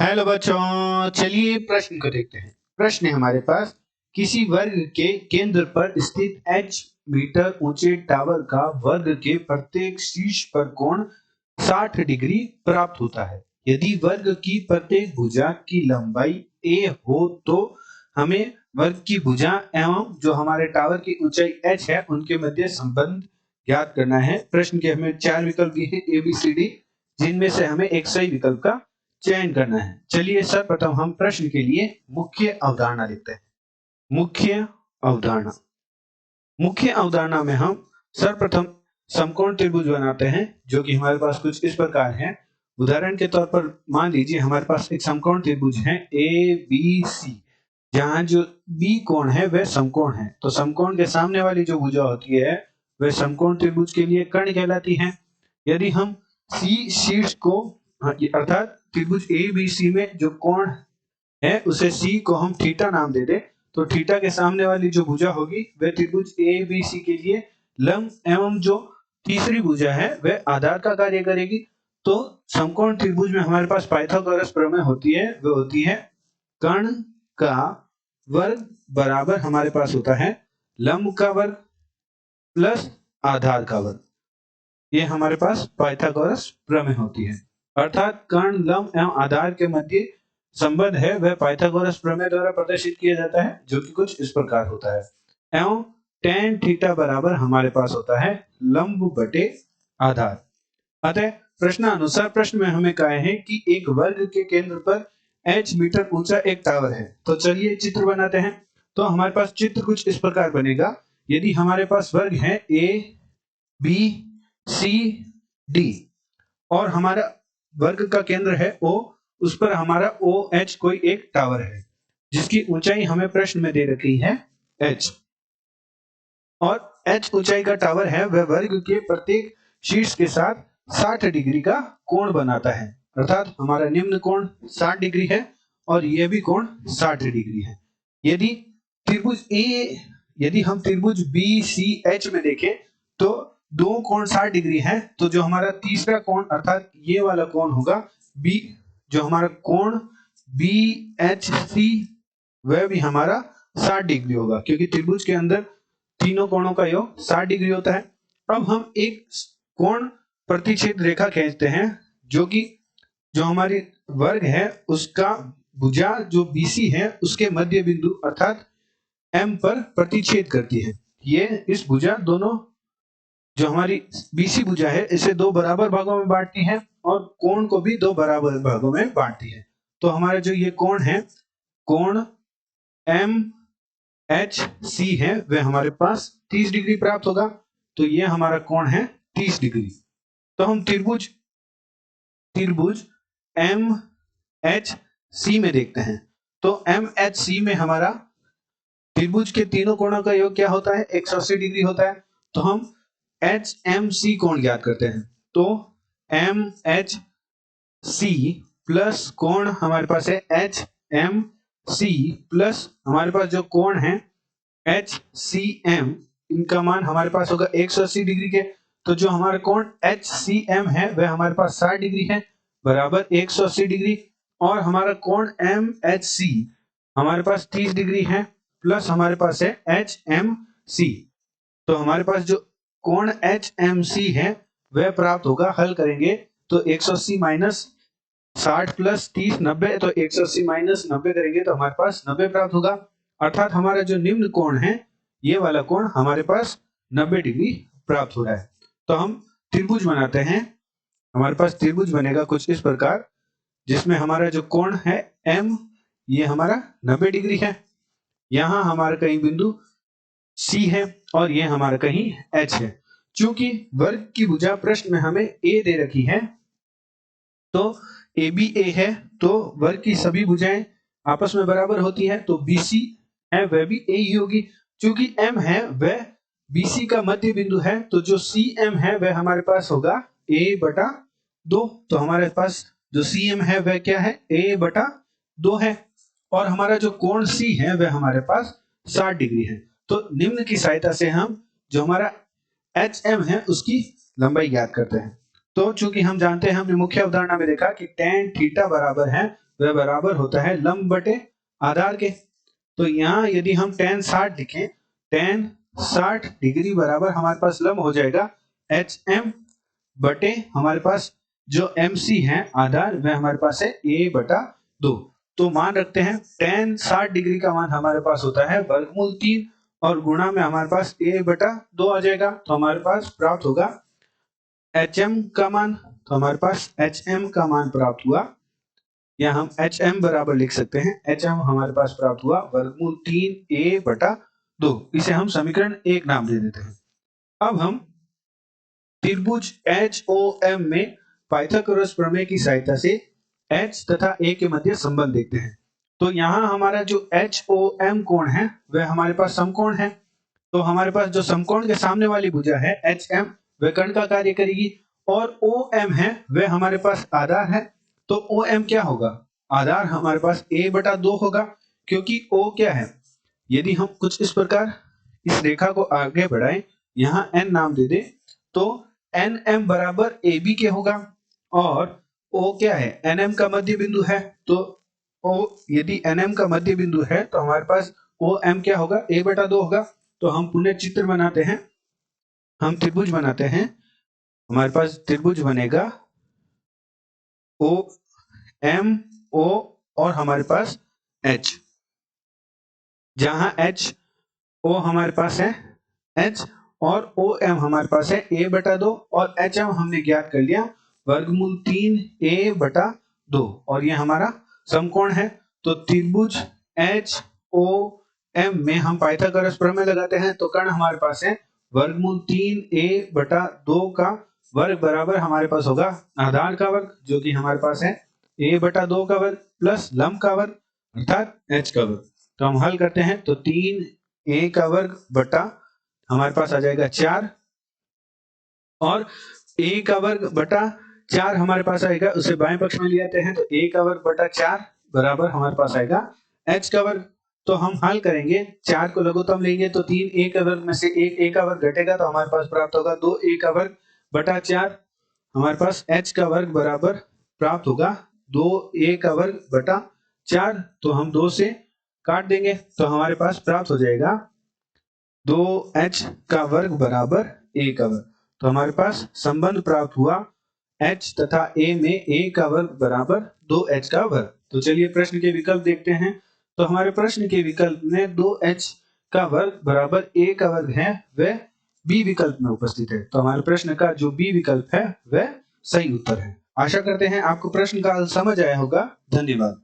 Hello बच्चों, चलिए प्रश्न को देखते हैं। प्रश्न है हमारे पास, किसी वर्ग के केंद्र पर स्थित h मीटर ऊंचे टावर का वर्ग के प्रत्येक शीर्ष पर कोण 60 डिग्री प्राप्त होता है। यदि वर्ग की प्रत्येक भुजा की लंबाई a हो तो हमें वर्ग की भुजा एवं जो हमारे टावर की ऊंचाई h है उनके मध्य संबंध ज्ञात करना है। प्रश्न के हमें 4 विकल्प दिए हैं A, B, C, D, जिनमें से हमें एक सही विकल्प का चयन करना है। चलिए सर्वप्रथम हम प्रश्न के लिए मुख्य अवधारणा लिखते हैं। मुख्य अवधारणा में हम सर्वप्रथम समकोण त्रिभुज बनाते हैं, जो कि हमारे पास कुछ इस प्रकार है। उदाहरण के तौर पर मान लीजिए हमारे पास एक समकोण त्रिभुज है ABC, जहां जो B कोण है वह समकोण है। तो समकोण के सामने वाली जो भुजा होती है वह समकोण त्रिभुज के लिए कर्ण कहलाती है। यदि हम C शीर्ष को अर्थात त्रिभुज ABC में जो कोण है उसे C को हम थीटा नाम दे दे, तो थीटा के सामने वाली जो भुजा होगी वह त्रिभुज ABC के लिए लंब एवं जो तीसरी भुजा है वह आधार का कार्य करेगी। तो समकोण त्रिभुज में हमारे पास पाइथागोरस प्रमेय होती है, वह होती है कर्ण का वर्ग बराबर हमारे पास होता है लंब का वर्ग प्लस आधार का वर्ग। ये हमारे पास पाइथागोरस प्रमेय होती है। अर्थात कर्ण, लंब एवं आधार के मध्य संबंध है वह पाइथागोरस प्रमेय द्वारा प्रदर्शित किया जाता है, जो कि कुछ इस प्रकार होता है। एवं tan थीटा बराबर हमारे पास होता है लंब बटे आधार। अतः प्रश्नानुसार प्रश्न में हमें कहा है कि एक वर्ग के केंद्र पर h मीटर ऊंचा एक टावर है। तो चलिए चित्र बनाते हैं। तो हमारे पास चित्र कुछ इस प्रकार बनेगा। यदि हमारे पास वर्ग है A, B, C, D और हमारा वर्ग का केंद्र है O, उस पर हमारा OH कोई एक टावर है जिसकी ऊंचाई हमें प्रश्न में दे रखी है h, और h ऊंचाई का टावर है वह वर्ग के प्रत्येक शीर्ष के साथ 60 डिग्री का कोण बनाता है। अर्थात हमारा निम्न कोण 60 डिग्री है और यह भी कोण 60 डिग्री है। यदि हम त्रिभुज BCH में देखें तो दो कोण 60 डिग्री है, तो जो हमारा तीसरा कोण अर्थात ये वाला कोण होगा B, जो हमारा कोण BHC वह भी हमारा 60 डिग्री होगा, क्योंकि त्रिभुज के अंदर तीनों कोणों का योग 60 डिग्री होता है। अब हम एक कोण प्रतिच्छेद रेखा खींचते हैं, जो कि जो हमारी वर्ग है उसका भुजा जो BC है उसके मध्य बिंदु अर्थात M पर प्रतिच्छेद करती है। ये इस भुजा दोनों जो हमारी BC भुजा है इसे दो बराबर भागों में बांटती है और कोण को भी दो बराबर भागों में बांटती है। तो हमारा जो ये कोण है, कोण MHC है, वह हमारे पास 30 डिग्री प्राप्त होगा। तो ये हमारा कोण है 30 डिग्री। तो हम त्रिभुज MHC में देखते हैं। तो MHC में हमारा त्रिभुज के तीनों कोणों का योग क्या होता है? 180 डिग्री होता है। तो हम HMC कोण ज्ञात करते हैं। तो MHC प्लस कोण हमारे पास है HMC प्लस हमारे पास जो कोण है HCM, इनका मान हमारे पास होगा 180 डिग्री के। तो जो हमारा कोण HCM है वह हमारे पास 60 डिग्री है बराबर 180 डिग्री, और हमारा कोण MHC हमारे पास 30 डिग्री है प्लस हमारे पास है HMC। तो हमारे पास जो कोण HMC है वह प्राप्त होगा, हल करेंगे तो 180 माइनस 60 प्लस 30 90, तो 180 माइनस 90 करेंगे तो हमारे पास 90 प्राप्त होगा। अर्थात हमारा जो निम्न कोण है ये वाला कोण हमारे पास 90 डिग्री प्राप्त हो रहा है। तो हम त्रिभुज बनाते हैं। हमारे पास त्रिभुज बनेगा कुछ इस प्रकार, जिसमें हमारा जो कोण है M ये हमारा 90 डिग्री है। यहाँ हमारा कहीं बिंदु C है और ये हमारा कहीं H है। चूंकि वर्ग की भुजा प्रश्न में हमें A दे रखी है, तो AB A है, तो वर्ग की सभी भुजाएं आपस में बराबर होती है, तो BC है वह भी A ही होगी। चूंकि M है वह BC का मध्य बिंदु है, तो जो CM है वह हमारे पास होगा A/2। तो हमारे पास जो CM है वह क्या है? A/2 है। और हमारा जो कोण C है वह हमारे पास 60 डिग्री है। तो निम्न की सहायता से हम जो हमारा HM है उसकी लंबाई ज्ञात करते हैं। तो चूंकि हम जानते हैं, हमने मुख्य अवधारणा में देखा कि tan थीटा बराबर है वह बराबर होता है लंब बटे आधार के। तो यहाँ यदि हम tan 60 लिखें, tan 60 डिग्री बराबर हमारे पास लंब हो जाएगा HM बटे हमारे पास जो MC है आधार, वह हमारे पास है A/2। तो मान रखते हैं tan 60 डिग्री का मान हमारे पास होता है वर्गमूल 3 और गुणा में हमारे पास A/2 आ जाएगा। तो हमारे पास प्राप्त होगा HM का मान। तो हमारे पास HM का मान प्राप्त हुआ, या हम HM बराबर लिख सकते हैं, HM हमारे पास प्राप्त हुआ वर्गमूल 3 A/2। इसे हम समीकरण 1 नाम दे देते हैं। अब हम त्रिभुज HOM में पाइथागोरस प्रमेय की सहायता से H तथा A के मध्य संबंध देखते हैं। तो यहाँ हमारा जो HOM कोण है वह हमारे पास समकोण है। तो हमारे पास जो समकोण के सामने वाली भुजा है HM, वह कर्ण का कार्य करेगी, और OM है वह हमारे पास आधार है। तो OM क्या होगा? आधार हमारे पास A/2 होगा, क्योंकि O क्या है? यदि हम कुछ इस प्रकार इस रेखा को आगे बढ़ाएं, यहाँ N नाम दे दे, तो NM बराबर AB के होगा, और O क्या है? NM का मध्य बिंदु है। तो O यदि NM का मध्य बिंदु है तो हमारे पास OM क्या होगा? A/2 होगा। तो हम पुनः चित्र बनाते हैं, हम त्रिभुज बनाते हैं। हमारे पास त्रिभुज बनेगा OMO और हमारे पास H, जहां HO हमारे पास है H और OM हमारे पास है A/2, और HM हमने ज्ञात कर लिया वर्गमूल 3 A/2, और ये हमारा समकोण है। तो त्रिभुज HOM में हम पाइथागोरस प्रमेय लगाते हैं, तो कर्ण हमारे पास है वर्गमूल 3 A/2 का वर्ग बराबर हमारे पास होगा आधार का वर्ग, जो कि हमारे पास है A/2 का वर्ग प्लस लंब का वर्ग अर्थात H का वर्ग। तो हम हल करते हैं, तो 3A का वर्ग बटा हमारे पास आ जाएगा 4, और A का वर्ग बटा 4 हमारे पास आएगा, उसे बाएं पक्ष में ले आते हैं, तो A का वर्ग बटा 4 बराबर हमारे पास आएगा H का वर्ग। तो हम हल करेंगे, 4 को लघुत्तम लेंगे तो 3A का वर्ग में से 1 A का वर्ग घटेगा, तो हमारे पास प्राप्त होगा 2A का वर्ग बटा 4। हमारे पास H का वर्ग बराबर प्राप्त होगा 2A का वर्ग बटा 4। तो हम 2 से काट देंगे, तो हमारे पास प्राप्त हो जाएगा 2H का वर्ग बराबर A का वर्ग। तो हमारे पास संबंध प्राप्त हुआ H तथा A में A का वर्ग बराबर 2H का वर्ग। तो चलिए प्रश्न के विकल्प देखते हैं। तो हमारे प्रश्न के विकल्प में 2H का वर्ग बराबर A का वर्ग है, वह B विकल्प में उपस्थित है। तो हमारे प्रश्न का जो B विकल्प है वह सही उत्तर है। आशा करते हैं आपको प्रश्न का हल समझ आया होगा। धन्यवाद।